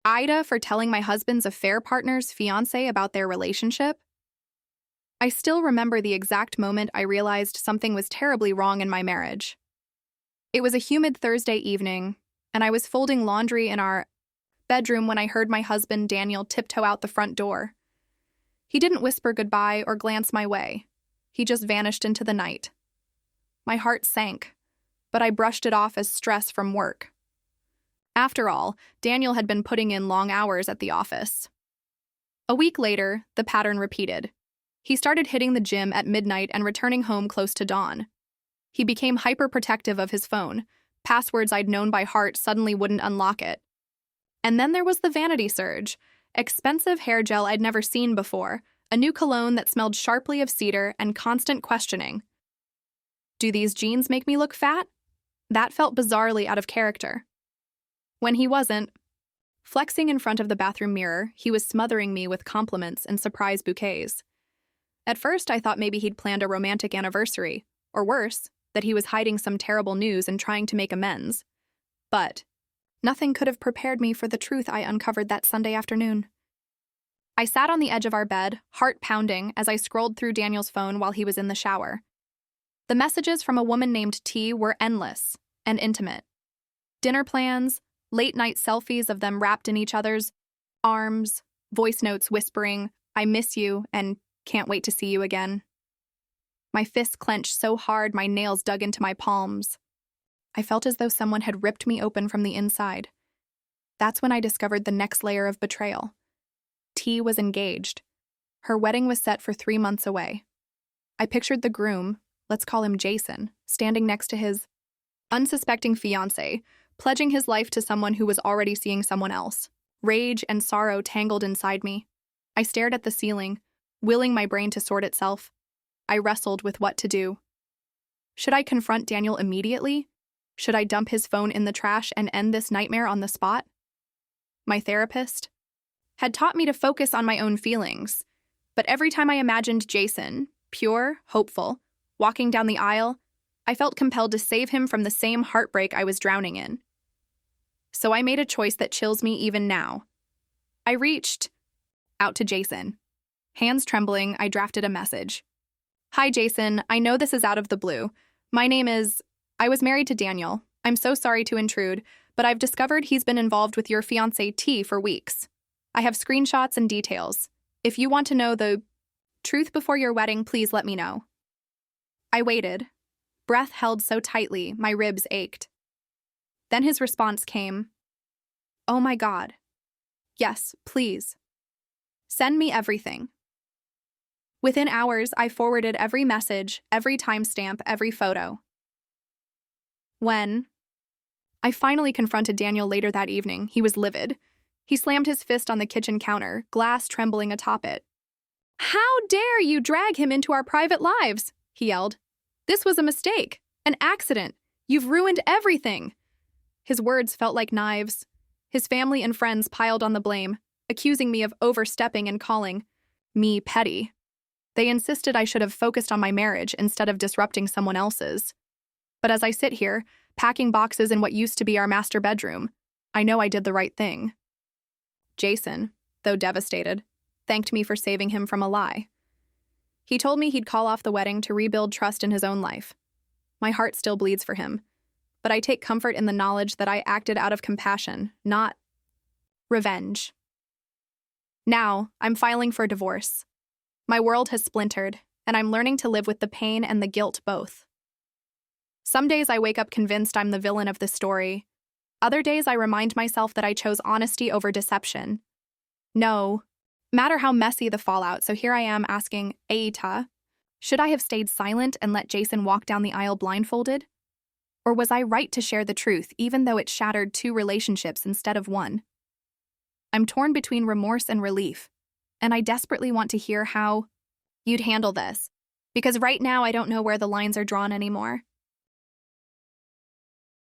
AITA for telling my husband's affair partner's fiancé about their relationship? I still remember the exact moment I realized something was terribly wrong in my marriage. It was a humid Thursday evening, and I was folding laundry in our bedroom when I heard my husband Daniel tiptoe out the front door. He didn't whisper goodbye or glance my way. He just vanished into the night. My heart sank, but I brushed it off as stress from work. After all, Daniel had been putting in long hours at the office. A week later, the pattern repeated. He started hitting the gym at midnight and returning home close to dawn. He became hyper-protective of his phone. Passwords I'd known by heart suddenly wouldn't unlock it. And then there was the vanity surge. Expensive hair gel I'd never seen before, a new cologne that smelled sharply of cedar, and constant questioning. Do these jeans make me look fat? That felt bizarrely out of character. When he wasn't flexing in front of the bathroom mirror, he was smothering me with compliments and surprise bouquets. At first, I thought maybe he'd planned a romantic anniversary, or worse, that he was hiding some terrible news and trying to make amends. But nothing could have prepared me for the truth I uncovered that Sunday afternoon. I sat on the edge of our bed, heart pounding, as I scrolled through Daniel's phone while he was in the shower. The messages from a woman named T were endless and intimate. Dinner plans, late-night selfies of them wrapped in each other's arms, voice notes whispering, "I miss you," and "can't wait to see you again." My fists clenched so hard my nails dug into my palms. I felt as though someone had ripped me open from the inside. That's when I discovered the next layer of betrayal. T was engaged. Her wedding was set for 3 months away. I pictured the groom, let's call him Jason, standing next to his unsuspecting fiancé, pledging his life to someone who was already seeing someone else. Rage and sorrow tangled inside me. I stared at the ceiling, willing my brain to sort itself. I wrestled with what to do. Should I confront Daniel immediately? Should I dump his phone in the trash and end this nightmare on the spot? My therapist had taught me to focus on my own feelings, but every time I imagined Jason, pure, hopeful, walking down the aisle, I felt compelled to save him from the same heartbreak I was drowning in. So I made a choice that chills me even now. I reached out to Jason. Hands trembling, I drafted a message. "Hi, Jason. I know this is out of the blue. My name is... I was married to Daniel. I'm so sorry to intrude, but I've discovered he's been involved with your fiancé T for weeks. I have screenshots and details. If you want to know the truth before your wedding, please let me know." I waited. Breath held so tightly, my ribs ached. Then his response came. "Oh my God. Yes, please. Send me everything." Within hours, I forwarded every message, every timestamp, every photo. When I finally confronted Daniel later that evening, he was livid. He slammed his fist on the kitchen counter, glass trembling atop it. "How dare you drag him into our private lives?" he yelled. "This was a mistake, an accident. You've ruined everything." His words felt like knives. His family and friends piled on the blame, accusing me of overstepping and calling me petty. They insisted I should have focused on my marriage instead of disrupting someone else's. But as I sit here, packing boxes in what used to be our master bedroom, I know I did the right thing. Jason, though devastated, thanked me for saving him from a lie. He told me he'd call off the wedding to rebuild trust in his own life. My heart still bleeds for him, but I take comfort in the knowledge that I acted out of compassion, not revenge. Now, I'm filing for divorce. My world has splintered, and I'm learning to live with the pain and the guilt both. Some days I wake up convinced I'm the villain of the story. Other days I remind myself that I chose honesty over deception. No matter how messy the fallout, so here I am asking AITA, should I have stayed silent and let Jason walk down the aisle blindfolded? Or was I right to share the truth, even though it shattered 2 relationships instead of 1? I'm torn between remorse and relief, and I desperately want to hear how you'd handle this, because right now I don't know where the lines are drawn anymore.